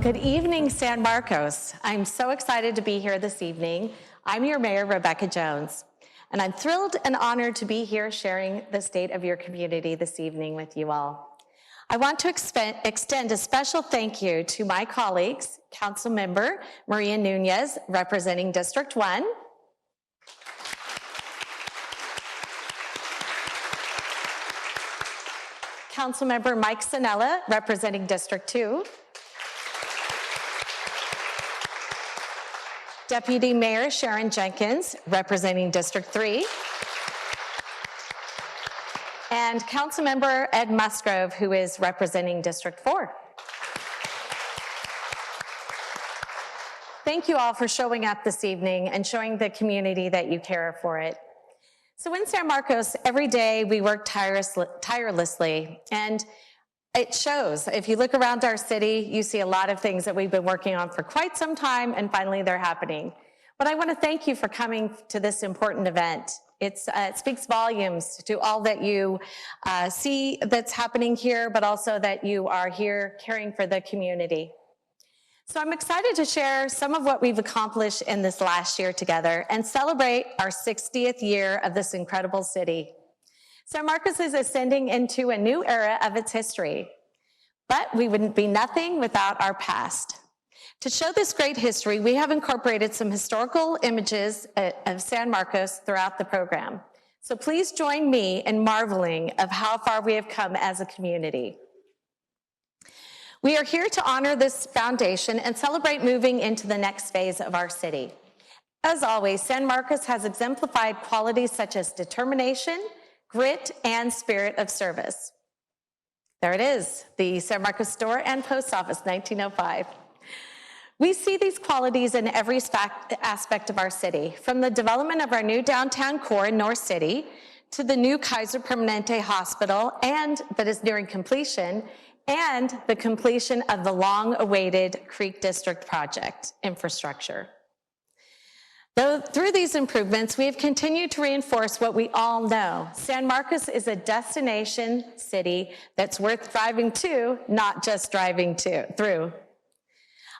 Good evening, San Marcos. I'm so excited to be here this evening. I'm your mayor, Rebecca Jones, and I'm thrilled and honored to be here sharing the state of your community this evening with you all. I want to extend a special thank you to my colleagues, Councilmember Maria Nunez, representing District 1, Councilmember Mike Sanella, representing District 2, Deputy Mayor Sharon Jenkins, representing District 3, and Councilmember Ed Musgrove, who is representing District 4. Thank you all for showing up this evening and showing the community that you care for it. So in San Marcos, every day we work tirelessly, and it shows. If you look around our city, you see a lot of things that we've been working on for quite some time, and finally they're happening. But I want to thank you for coming to this important event. It speaks volumes to all that you see that's happening here, but also that you are here caring for the community. So I'm excited to share some of what we've accomplished in this last year together and celebrate our 60th year of this incredible city. San Marcos is ascending into a new era of its history, but we wouldn't be nothing without our past. To show this great history, we have incorporated some historical images of San Marcos throughout the program. So please join me in marveling of how far we have come as a community. We are here to honor this foundation and celebrate moving into the next phase of our city. As always, San Marcos has exemplified qualities such as determination, grit, and spirit of service. There it is, the San Marcos Store and Post Office, 1905. We see these qualities in every aspect of our city, from the development of our new downtown core in North City to the new Kaiser Permanente Hospital that is nearing completion, and the completion of the long-awaited Creek District project infrastructure. Though through these improvements, we have continued to reinforce what we all know. San Marcos is a destination city that's worth driving to, not just driving through.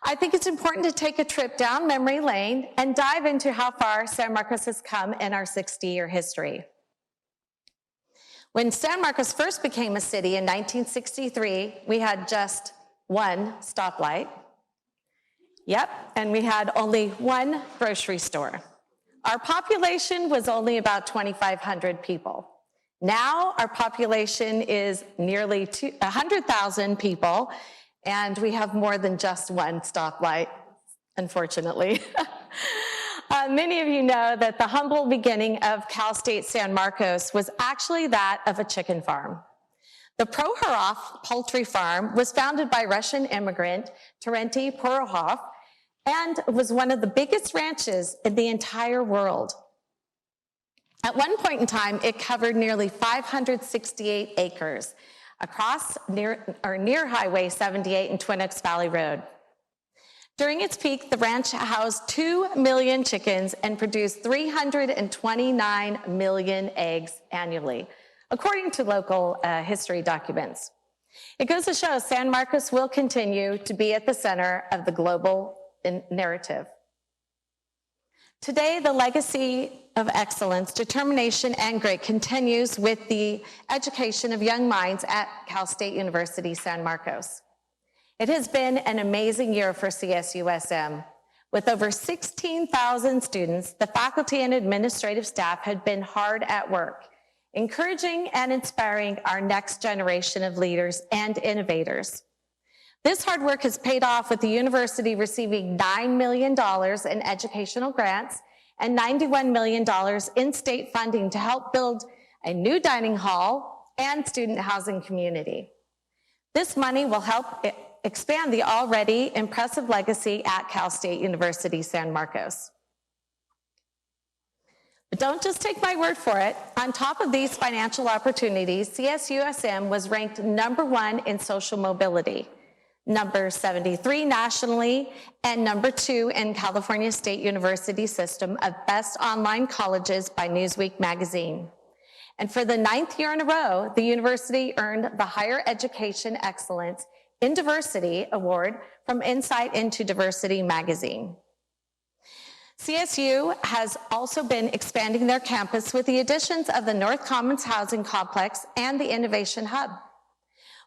I think it's important to take a trip down memory lane and dive into how far San Marcos has come in our 60-year history. When San Marcos first became a city in 1963, we had just one stoplight. Yep, and we had only one grocery store. Our population was only about 2,500 people. Now our population is nearly 100,000 people, and we have more than just one stoplight, unfortunately. Many of you know that the humble beginning of Cal State San Marcos was actually that of a chicken farm. The Prohoroff poultry farm was founded by Russian immigrant Terenti Prohoroff and was one of the biggest ranches in the entire world. At one point in time, it covered nearly 568 acres across near Highway 78 and Twin Oaks Valley Road. During its peak, the ranch housed 2 million chickens and produced 329 million eggs annually, according to local history documents. It goes to show San Marcos will continue to be at the center of the global narrative. Today, the legacy of excellence, determination, and grit continues with the education of young minds at Cal State University, San Marcos. It has been an amazing year for CSUSM. With over 16,000 students, the faculty and administrative staff have been hard at work, encouraging and inspiring our next generation of leaders and innovators. This hard work has paid off with the university receiving $9 million in educational grants and $91 million in state funding to help build a new dining hall and student housing community. This money will help expand the already impressive legacy at Cal State University, San Marcos. But don't just take my word for it. On top of these financial opportunities, CSUSM was ranked #1 in social mobility, number 73 nationally, and number 2 in California State University system of best online colleges by Newsweek magazine. And for the 9th year in a row, the university earned the Higher Education Excellence in Diversity Award from Insight into Diversity magazine. CSU has also been expanding their campus with the additions of the North Commons Housing Complex and the Innovation Hub.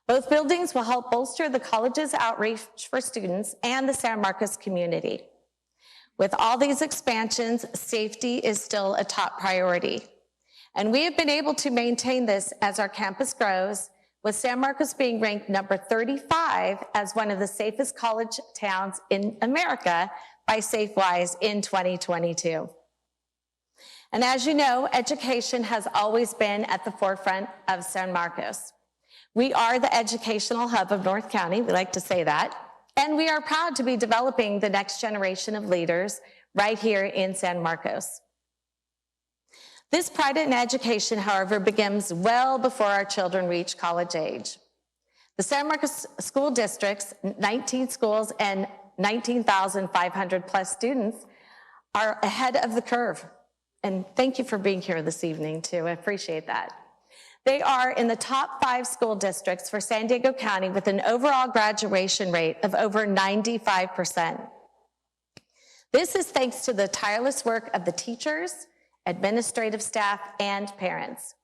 Both buildings will help bolster the college's outreach for students and the San Marcos community. With all these expansions, safety is still a top priority. And we have been able to maintain this as our campus grows, with San Marcos being ranked number 35 as one of the safest college towns in America by SafeWise in 2022. And as you know, education has always been at the forefront of San Marcos. We are the educational hub of North County, we like to say that, and we are proud to be developing the next generation of leaders right here in San Marcos. This pride in education, however, begins well before our children reach college age. The San Marcos School District's 19 schools and 19,500 plus students are ahead of the curve. And thank you for being here this evening too, I appreciate that. They are in the top 5 school districts for San Diego County with an overall graduation rate of over 95%. This is thanks to the tireless work of the teachers, administrative staff, and parents.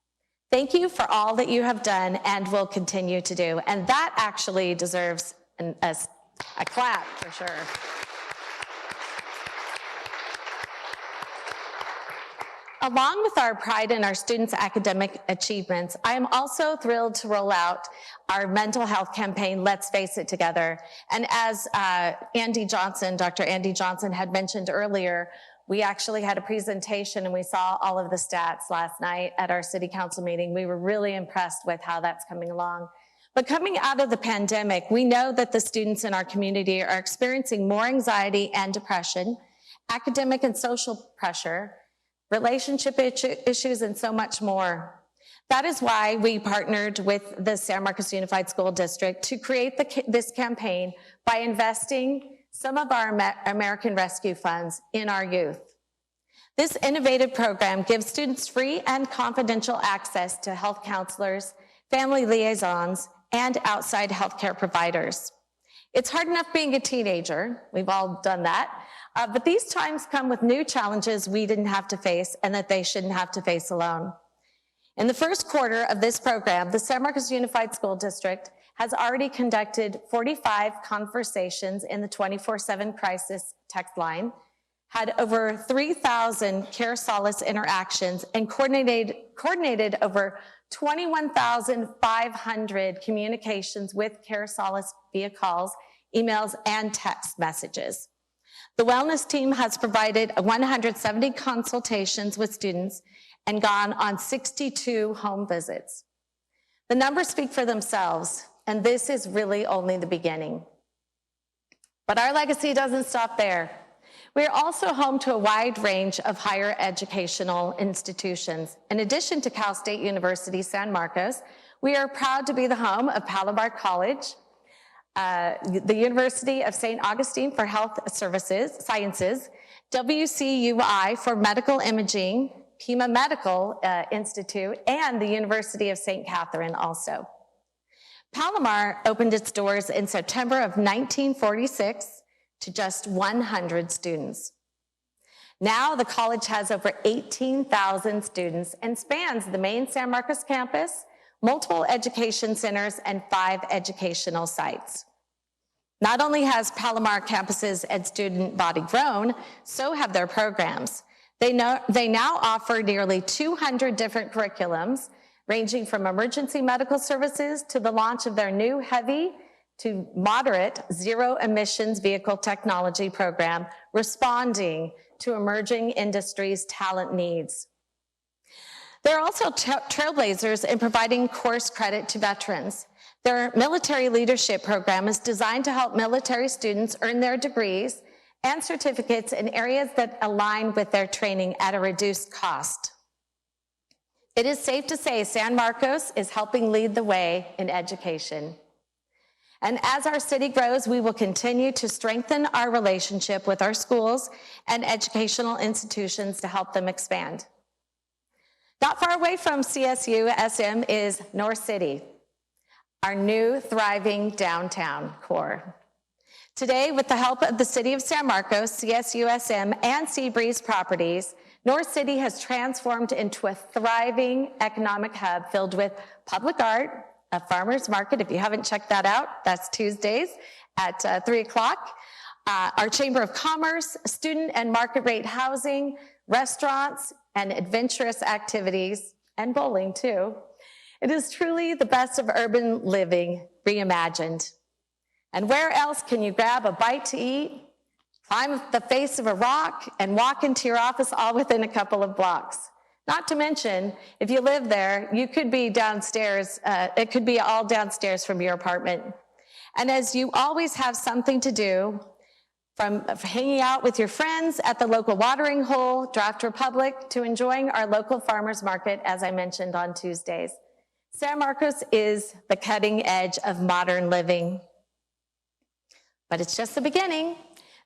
Thank you for all that you have done and will continue to do. And that actually deserves a clap for sure. Along with our pride in our students' academic achievements, I am also thrilled to roll out our mental health campaign, Let's Face It Together. And as Dr. Andy Johnson had mentioned earlier, we actually had a presentation and we saw all of the stats last night at our city council meeting. We were really impressed with how that's coming along. But coming out of the pandemic, we know that the students in our community are experiencing more anxiety and depression, academic and social pressure, relationship issues, and so much more. That is why we partnered with the San Marcos Unified School District to create this campaign by investing some of our American Rescue funds in our youth. This innovative program gives students free and confidential access to health counselors, family liaisons, and outside healthcare providers. It's hard enough being a teenager, we've all done that, but these times come with new challenges we didn't have to face and that they shouldn't have to face alone. In the first quarter of this program, the San Marcos Unified School District has already conducted 45 conversations in the 24/7 crisis text line, had over 3,000 Care Solace interactions, and coordinated over 21,500 communications with Care Solace via calls, emails, and text messages. The wellness team has provided 170 consultations with students and gone on 62 home visits. The numbers speak for themselves, and this is really only the beginning. But our legacy doesn't stop there. We are also home to a wide range of higher educational institutions. In addition to Cal State University San Marcos, we are proud to be the home of Palomar College, the University of St. Augustine for Health Sciences, WCUI for Medical Imaging, Pima Medical Institute, and the University of St. Catherine also. Palomar opened its doors in September of 1946 to just 100 students. Now the college has over 18,000 students and spans the main San Marcos campus, multiple education centers, and 5 educational sites. Not only has Palomar campuses and student body grown, so have their programs. They now offer nearly 200 different curriculums, ranging from emergency medical services to the launch of their new heavy to moderate zero emissions vehicle technology program, responding to emerging industries' talent needs. They're also trailblazers in providing course credit to veterans. Their military leadership program is designed to help military students earn their degrees and certificates in areas that align with their training at a reduced cost. It is safe to say San Marcos is helping lead the way in education. And as our city grows, we will continue to strengthen our relationship with our schools and educational institutions to help them expand. Not far away from CSU SM is North City. our new thriving downtown core. Today, with the help of the City of San Marcos, CSUSM, and Seabreeze Properties, North City has transformed into a thriving economic hub filled with public art, a farmer's market. If you haven't checked that out, that's Tuesdays at 3 o'clock. Our Chamber of Commerce, student and market rate housing, restaurants, and adventurous activities, and bowling too. It is truly the best of urban living reimagined. And where else can you grab a bite to eat, climb the face of a rock, and walk into your office all within a couple of blocks? Not to mention, if you live there, you could be downstairs, it could be all downstairs from your apartment. And as you always have something to do, from hanging out with your friends at the local watering hole, Draft Republic, to enjoying our local farmers market, as I mentioned on Tuesdays. San Marcos is the cutting edge of modern living. But it's just the beginning,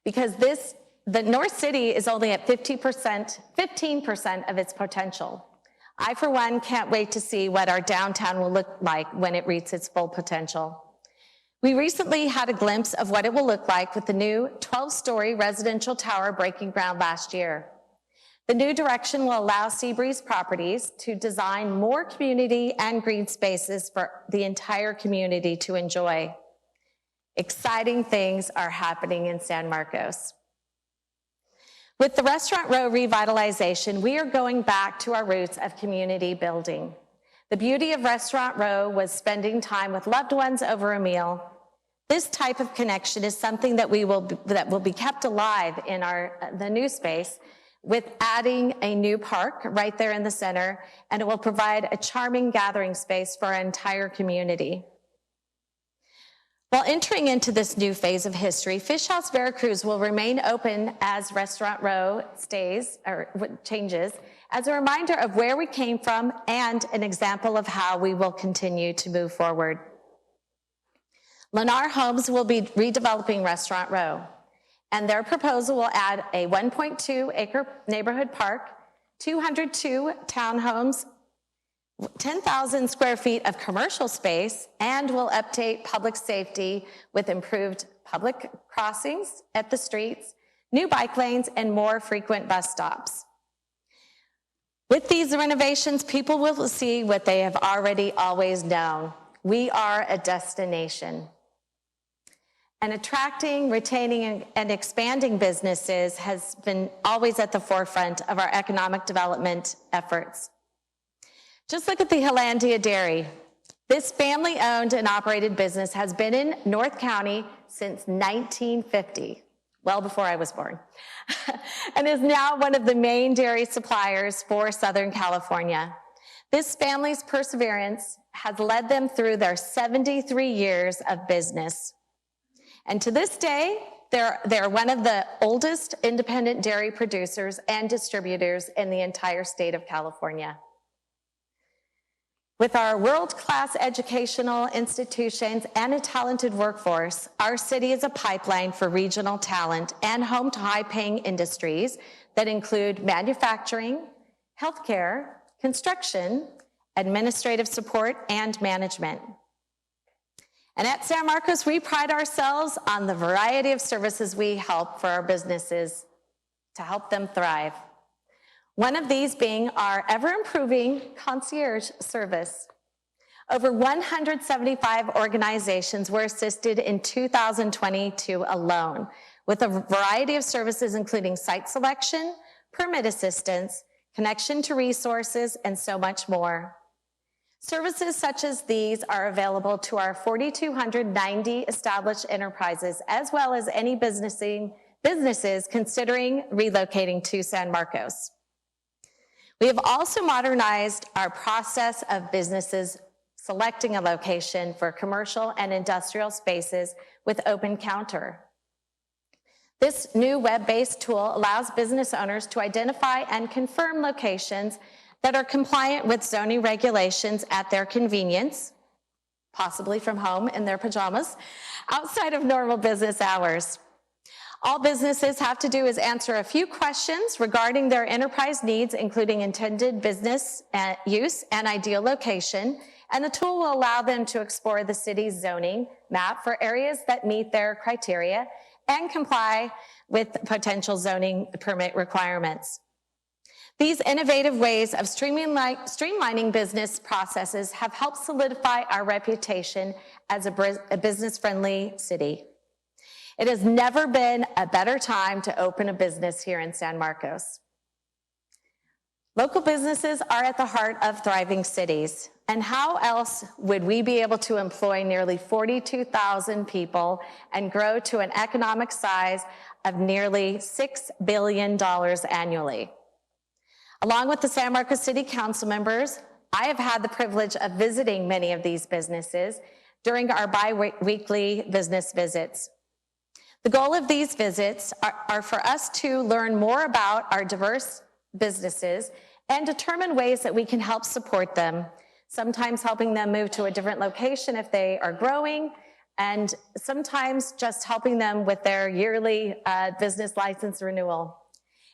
because the North City is only at 15% of its potential. I, for one, can't wait to see what our downtown will look like when it reaches its full potential. We recently had a glimpse of what it will look like with the new 12-story residential tower breaking ground last year. The new direction will allow Seabreeze Properties to design more community and green spaces for the entire community to enjoy. Exciting things are happening in San Marcos. With the Restaurant Row revitalization, we are going back to our roots of community building. The beauty of Restaurant Row was spending time with loved ones over a meal. This type of connection is something that will be kept alive in the new space, with adding a new park right there in the center, and it will provide a charming gathering space for our entire community. While entering into this new phase of history, Fish House Vera Cruz will remain open as Restaurant Row changes, as a reminder of where we came from and an example of how we will continue to move forward. Lennar Homes will be redeveloping Restaurant Row, and their proposal will add a 1.2-acre neighborhood park, 202 townhomes, 10,000 square feet of commercial space, and will update public safety with improved public crossings at the streets, new bike lanes, and more frequent bus stops. With these renovations, people will see what they have already always known. We are a destination. And attracting, retaining, and expanding businesses has been always at the forefront of our economic development efforts. Just look at the Hollandia Dairy. This family-owned and operated business has been in North County since 1950, well before I was born, and is now one of the main dairy suppliers for Southern California. This family's perseverance has led them through their 73 years of business. And to this day, they're one of the oldest independent dairy producers and distributors in the entire state of California. With our world-class educational institutions and a talented workforce, our city is a pipeline for regional talent and home to high-paying industries that include manufacturing, healthcare, construction, administrative support, and management. And at San Marcos, we pride ourselves on the variety of services we help for our businesses to help them thrive. One of these being our ever-improving concierge service. Over 175 organizations were assisted in 2022 alone, with a variety of services including site selection, permit assistance, connection to resources, and so much more. Services such as these are available to our 4,290 established enterprises, as well as any businesses considering relocating to San Marcos. We have also modernized our process of businesses selecting a location for commercial and industrial spaces with Open Counter. This new web-based tool allows business owners to identify and confirm locations that are compliant with zoning regulations at their convenience, possibly from home in their pajamas, outside of normal business hours. All businesses have to do is answer a few questions regarding their enterprise needs, including intended business use and ideal location, and the tool will allow them to explore the city's zoning map for areas that meet their criteria and comply with potential zoning permit requirements. These innovative ways of streamlining business processes have helped solidify our reputation as a business-friendly city. It has never been a better time to open a business here in San Marcos. Local businesses are at the heart of thriving cities, and how else would we be able to employ nearly 42,000 people and grow to an economic size of nearly $6 billion annually? Along with the San Marcos City Council members, I have had the privilege of visiting many of these businesses during our bi-weekly business visits. The goal of these visits are for us to learn more about our diverse businesses and determine ways that we can help support them, sometimes helping them move to a different location if they are growing, and sometimes just helping them with their yearly business license renewal.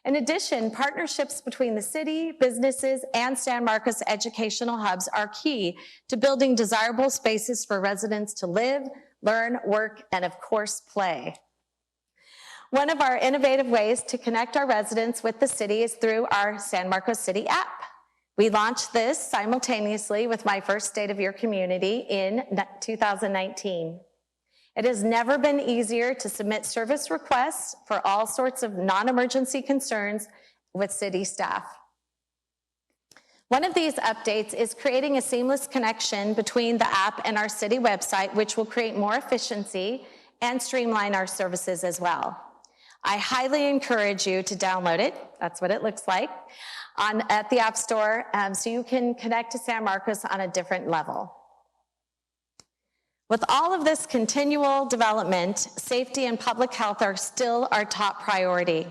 In addition, partnerships between the city, businesses, and San Marcos educational hubs are key to building desirable spaces for residents to live, learn, work, and of course, play. One of our innovative ways to connect our residents with the city is through our San Marcos City app. We launched this simultaneously with my first State of Your Community in 2019. It has never been easier to submit service requests for all sorts of non-emergency concerns with city staff. One of these updates is creating a seamless connection between the app and our city website, which will create more efficiency and streamline our services as well. I highly encourage you to download it. That's what it looks like at the App Store, so you can connect to San Marcos on a different level. With all of this continual development, safety and public health are still our top priority.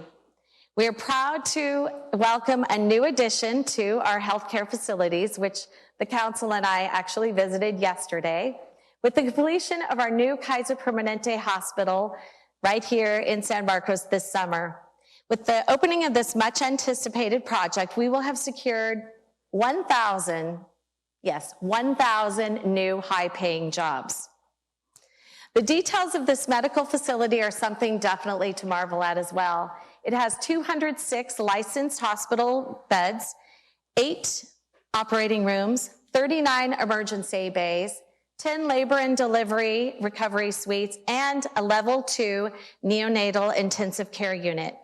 We are proud to welcome a new addition to our healthcare facilities, which the council and I actually visited yesterday, with the completion of our new Kaiser Permanente Hospital right here in San Marcos this summer. With the opening of this much anticipated project, we will have secured 1,000 new high-paying jobs. The details of this medical facility are something definitely to marvel at as well. It has 206 licensed hospital beds, 8 operating rooms, 39 emergency bays, 10 labor and delivery recovery suites, and a level 2 neonatal intensive care unit.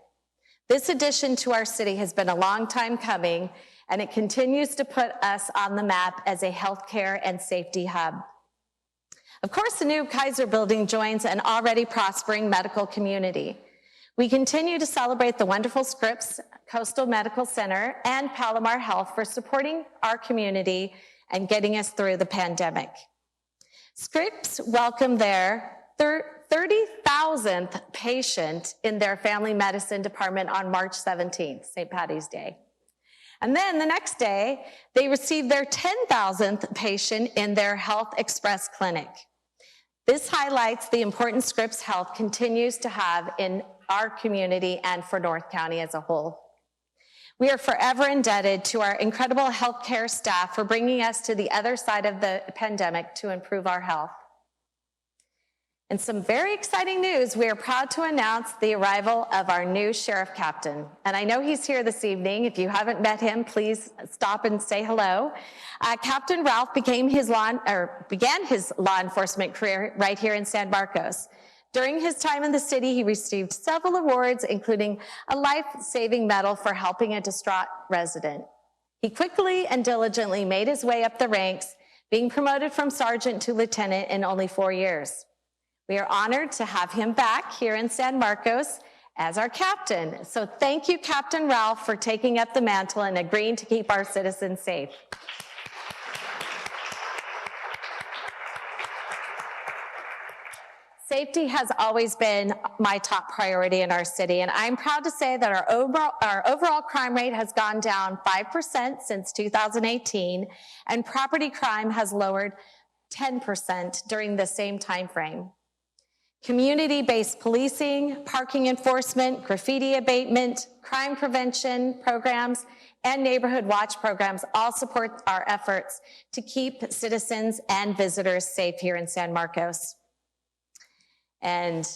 This addition to our city has been a long time coming, and it continues to put us on the map as a healthcare and safety hub. Of course, the new Kaiser building joins an already prospering medical community. We continue to celebrate the wonderful Scripps Coastal Medical Center and Palomar Health for supporting our community and getting us through the pandemic. Scripps welcomed their 30,000th patient in their family medicine department on March 17th, St. Patty's Day. And then the next day, they received their 10,000th patient in their Health Express clinic. This highlights the importance Scripps Health continues to have in our community and for North County as a whole. We are forever indebted to our incredible healthcare staff for bringing us to the other side of the pandemic to improve our health. And some very exciting news, we are proud to announce the arrival of our new sheriff captain. And I know he's here this evening. If you haven't met him, please stop and say hello. Captain Ralph began his law enforcement career right here in San Marcos. During his time in the city, he received several awards, including a life-saving medal for helping a distraught resident. He quickly and diligently made his way up the ranks, being promoted from sergeant to lieutenant in only 4 years. We are honored to have him back here in San Marcos as our captain. So thank you, Captain Ralph, for taking up the mantle and agreeing to keep our citizens safe. Safety has always been my top priority in our city, and I'm proud to say that our overall crime rate has gone down 5% since 2018, and property crime has lowered 10% during the same time frame. Community-based policing, parking enforcement, graffiti abatement, crime prevention programs, and neighborhood watch programs all support our efforts to keep citizens and visitors safe here in San Marcos. And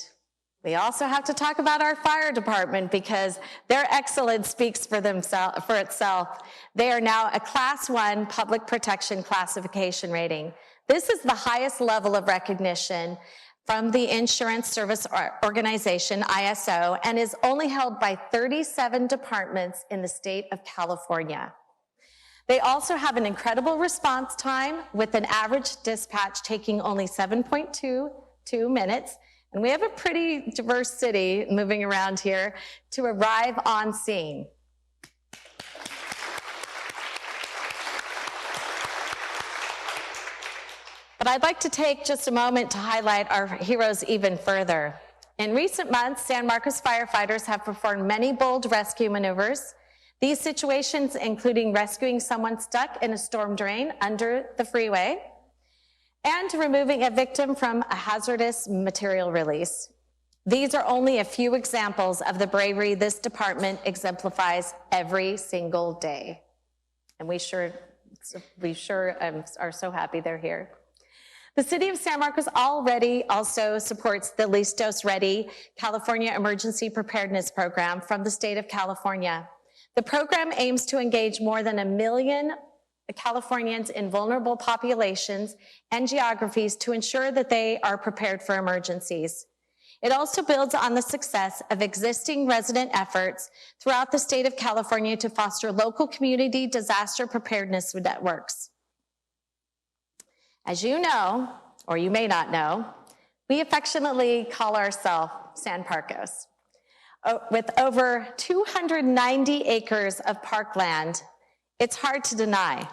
we also have to talk about our fire department because their excellence speaks for itself. They are now a Class 1 public protection classification rating. This is the highest level of recognition from the Insurance Service Organization, ISO, and is only held by 37 departments in the state of California. They also have an incredible response time with an average dispatch taking only 7.22 minutes. And we have a pretty diverse city moving around here to arrive on scene. But I'd like to take just a moment to highlight our heroes even further. In recent months, San Marcos firefighters have performed many bold rescue maneuvers. These situations including rescuing someone stuck in a storm drain under the freeway and removing a victim from a hazardous material release. These are only a few examples of the bravery this department exemplifies every single day. And we sure are so happy they're here. The City of San Marcos already also supports the Listos Ready California Emergency Preparedness Program from the state of California. The program aims to engage more than 1 million Californians in vulnerable populations and geographies to ensure that they are prepared for emergencies. It also builds on the success of existing resident efforts throughout the state of California to foster local community disaster preparedness networks. As you know, or you may not know, we affectionately call ourselves San Marcos. With over 290 acres of parkland, it's hard to deny.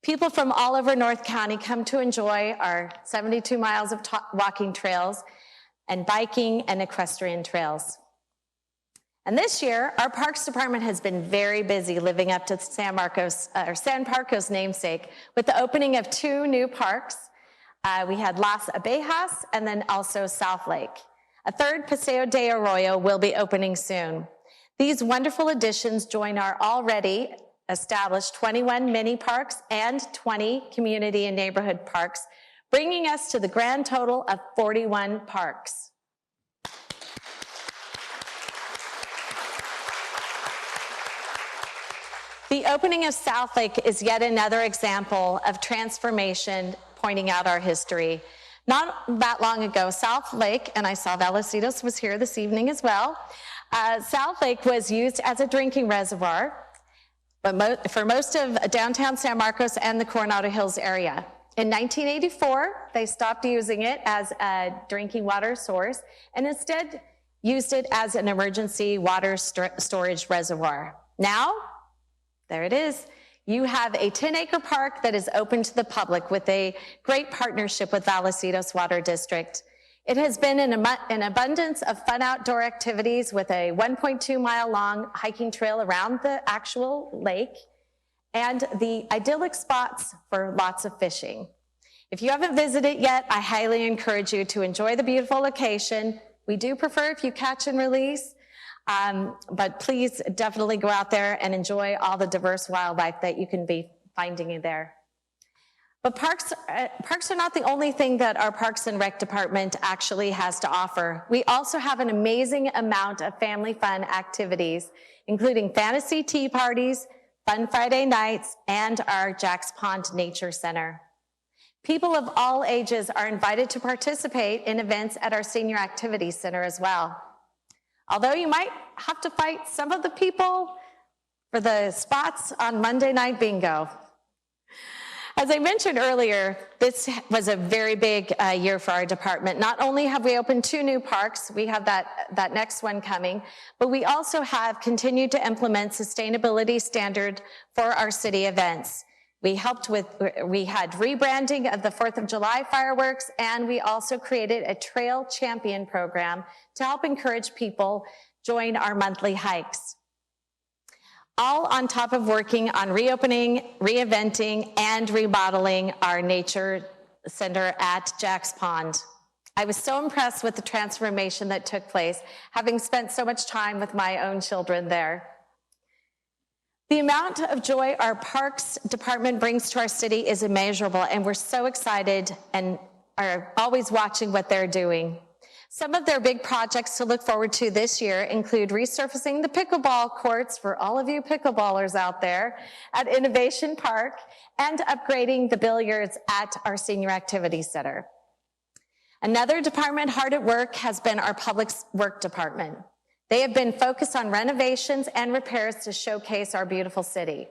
People from all over North County come to enjoy our 72 miles of walking trails and biking and equestrian trails. And this year, our Parks Department has been very busy living up to San Marcos namesake with the opening of 2 new parks. We had Las Abejas and then also South Lake. A third, Paseo de Arroyo, will be opening soon. These wonderful additions join our already established 21 mini parks and 20 community and neighborhood parks, bringing us to the grand total of 41 parks. The opening of South Lake is yet another example of transformation, pointing out our history. Not that long ago, South Lake, and I saw Valecitos was here this evening as well, South Lake was used as a drinking reservoir but for most of downtown San Marcos and the Coronado Hills area. In 1984, they stopped using it as a drinking water source and instead used it as an emergency water storage reservoir. Now, there it is. You have a 10-acre park that is open to the public with a great partnership with Valecitos Water District. It has been an abundance of fun outdoor activities with a 1.2-mile-long hiking trail around the actual lake and the idyllic spots for lots of fishing. If you haven't visited yet, I highly encourage you to enjoy the beautiful location. We do prefer if you catch and release, but please definitely go out there and enjoy all the diverse wildlife that you can be finding there. But parks are not the only thing that our Parks and Rec department actually has to offer. We also have an amazing amount of family fun activities, including fantasy tea parties, fun Friday nights, and our Jack's Pond Nature Center. People of all ages are invited to participate in events at our Senior Activity Center as well. Although you might have to fight some of the people for the spots on Monday Night Bingo. As I mentioned earlier, this was a very big year for our department. Not only have we opened 2 new parks, we have that next one coming, but we also have continued to implement sustainability standard for our city events. We had rebranding of the 4th of July fireworks, and we also created a Trail Champion program to help encourage people join our monthly hikes. All on top of working on reopening, reinventing, and remodeling our nature center at Jack's Pond. I was so impressed with the transformation that took place, having spent so much time with my own children there. The amount of joy our Parks Department brings to our city is immeasurable, and we're so excited and are always watching what they're doing. Some of their big projects to look forward to this year include resurfacing the pickleball courts for all of you pickleballers out there at Innovation Park and upgrading the billiards at our Senior Activity Center. Another department hard at work has been our Public Works Department. They have been focused on renovations and repairs to showcase our beautiful city.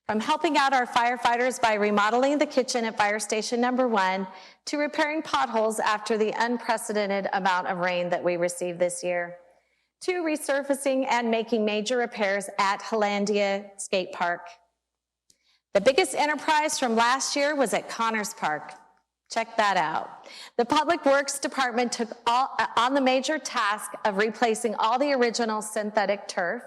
From helping out our firefighters by remodeling the kitchen at Fire Station Number 1 to repairing potholes after the unprecedented amount of rain that we received this year, to resurfacing and making major repairs at Hollandia Skate Park. The biggest enterprise from last year was at Connors Park. Check that out. The Public Works Department took on the major task of replacing all the original synthetic turf,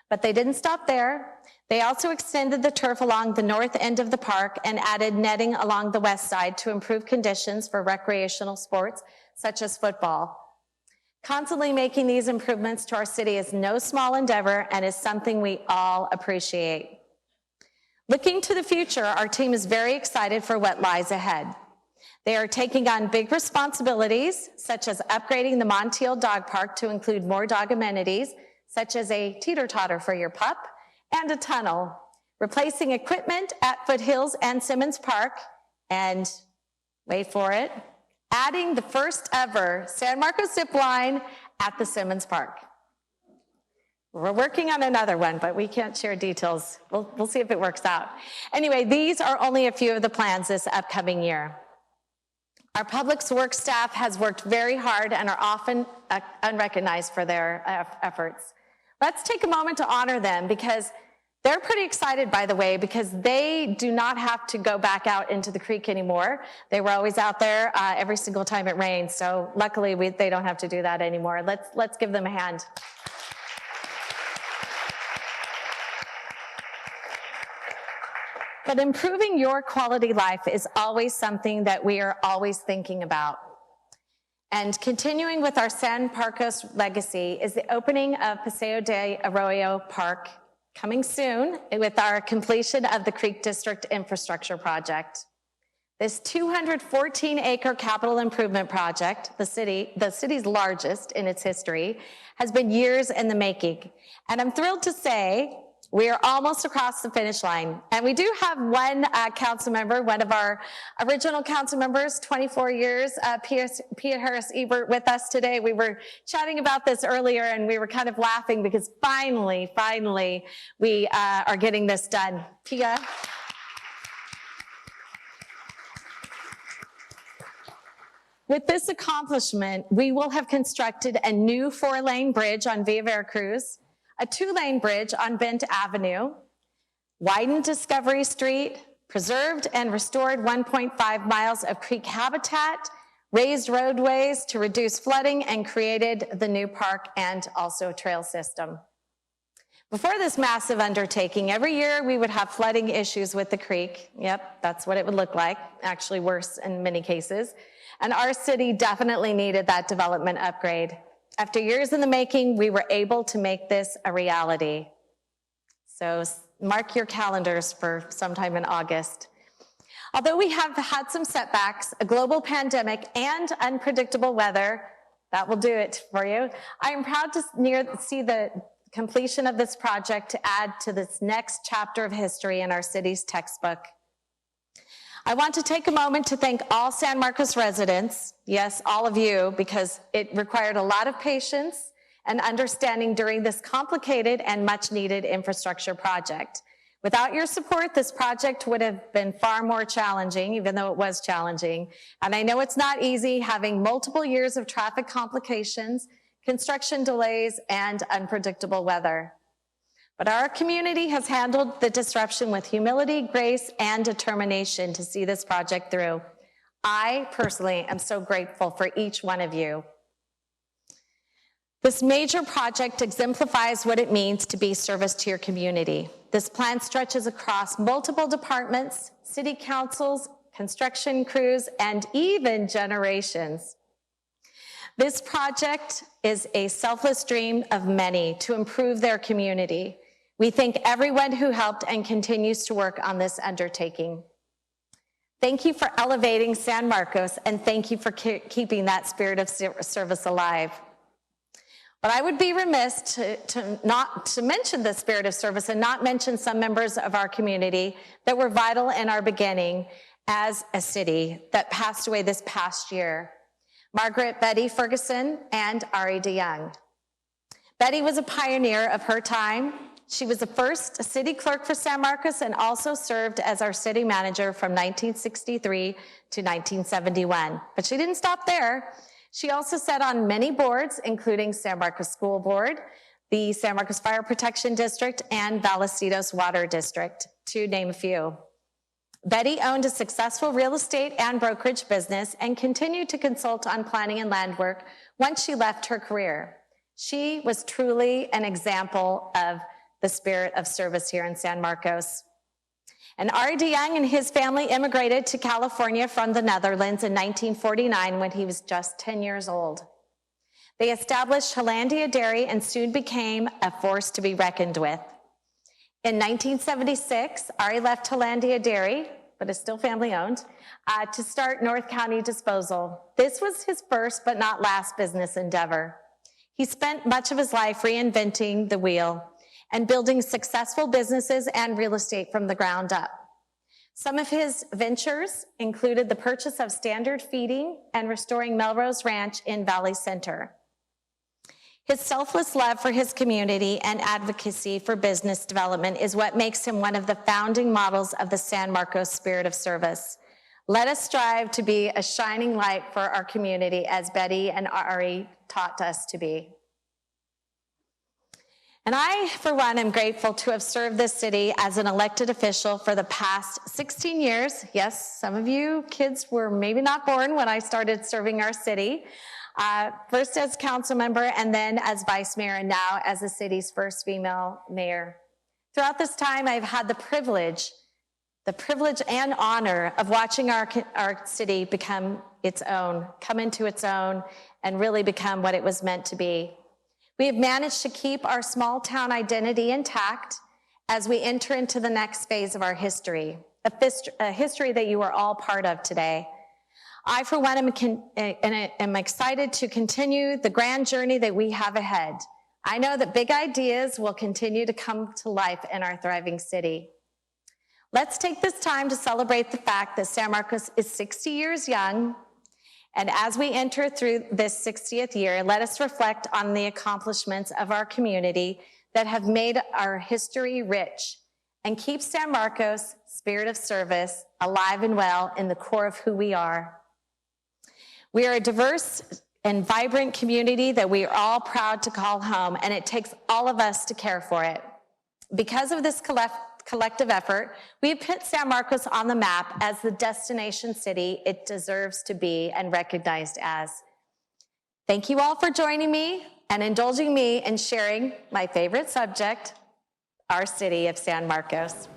but they didn't stop there. They also extended the turf along the north end of the park and added netting along the west side to improve conditions for recreational sports such as football. Constantly making these improvements to our city is no small endeavor and is something we all appreciate. Looking to the future, our team is very excited for what lies ahead. They are taking on big responsibilities, such as upgrading the Montiel Dog Park to include more dog amenities, such as a teeter-totter for your pup, and a tunnel, replacing equipment at Foothills and Simmons Park, and, wait for it, adding the first ever San Marcos zip line at the Simmons Park. We're working on another one, but we can't share details. We'll see if it works out. Anyway, these are only a few of the plans this upcoming year. Our public works staff has worked very hard and are often unrecognized for their efforts. Let's take a moment to honor them because they're pretty excited, by the way, because they do not have to go back out into the creek anymore. They were always out there every single time it rains, so luckily they don't have to do that anymore. Let's give them a hand. But improving your quality life is always something that we are always thinking about. And continuing with our San Marcos legacy is the opening of Paseo de Arroyo Park coming soon with our completion of the Creek District Infrastructure Project. This 214-acre capital improvement project, the city's largest in its history, has been years in the making. And I'm thrilled to say we are almost across the finish line. And we do have one council member, one of our original council members, 24 years, Pia Harris-Ebert, with us today. We were chatting about this earlier and we were kind of laughing because finally, we are getting this done. Pia. With this accomplishment, we will have constructed a new 4-lane bridge on Vera Cruz, a 2-lane bridge on Bent Avenue, widened Discovery Street, preserved and restored 1.5 miles of creek habitat, raised roadways to reduce flooding, and created the new park and also trail system. Before this massive undertaking, every year we would have flooding issues with the creek. Yep, that's what it would look like, actually worse in many cases. And our city definitely needed that development upgrade. After years in the making, we were able to make this a reality. So mark your calendars for sometime in August. Although we have had some setbacks, a global pandemic, and unpredictable weather, that will do it for you. I am proud to see the completion of this project to add to this next chapter of history in our city's textbook. I want to take a moment to thank all San Marcos residents, yes, all of you, because it required a lot of patience and understanding during this complicated and much needed infrastructure project. Without your support, this project would have been far more challenging, even though it was challenging. And I know it's not easy having multiple years of traffic complications, construction delays, and unpredictable weather. But our community has handled the disruption with humility, grace, and determination to see this project through. I personally am so grateful for each one of you. This major project exemplifies what it means to be service to your community. This plan stretches across multiple departments, city councils, construction crews, and even generations. This project is a selfless dream of many to improve their community. We thank everyone who helped and continues to work on this undertaking. Thank you for elevating San Marcos, and thank you for keeping that spirit of service alive. But I would be remiss not to mention the spirit of service and not mention some members of our community that were vital in our beginning as a city that passed away this past year. Margaret Betty Ferguson and Ari DeYoung. Betty was a pioneer of her time. She was the first city clerk for San Marcos and also served as our city manager from 1963 to 1971. But she didn't stop there. She also sat on many boards, including San Marcos School Board, the San Marcos Fire Protection District, and Vallecito's Water District, to name a few. Betty owned a successful real estate and brokerage business and continued to consult on planning and land work once she left her career. She was truly an example of the spirit of service here in San Marcos. And Ari DeYoung and his family immigrated to California from the Netherlands in 1949 when he was just 10 years old. They established Hollandia Dairy and soon became a force to be reckoned with. In 1976, Ari left Hollandia Dairy, but is still family owned, to start North County Disposal. This was his first but not last business endeavor. He spent much of his life reinventing the wheel and building successful businesses and real estate from the ground up. Some of his ventures included the purchase of Standard Feeding and restoring Melrose Ranch in Valley Center. His selfless love for his community and advocacy for business development is what makes him one of the founding models of the San Marcos spirit of service. Let us strive to be a shining light for our community as Betty and Ari taught us to be. And I, for one, am grateful to have served this city as an elected official for the past 16 years. Yes, some of you kids were maybe not born when I started serving our city. First as council member and then as vice mayor and now as the city's first female mayor. Throughout this time, I've had the privilege and honor of watching our city become its own, come into its own, and really become what it was meant to be. We have managed to keep our small town identity intact as we enter into the next phase of our history, a history that you are all part of today. I, for one, am excited to continue the grand journey that we have ahead. I know that big ideas will continue to come to life in our thriving city. Let's take this time to celebrate the fact that San Marcos is 60 years young. And as we enter through this 60th year, let us reflect on the accomplishments of our community that have made our history rich and keep San Marcos' spirit of service alive and well in the core of who we are. We are a diverse and vibrant community that we are all proud to call home, and it takes all of us to care for it. Because of this collective effort, we have put San Marcos on the map as the destination city it deserves to be and recognized as. Thank you all for joining me and indulging me in sharing my favorite subject, our city of San Marcos.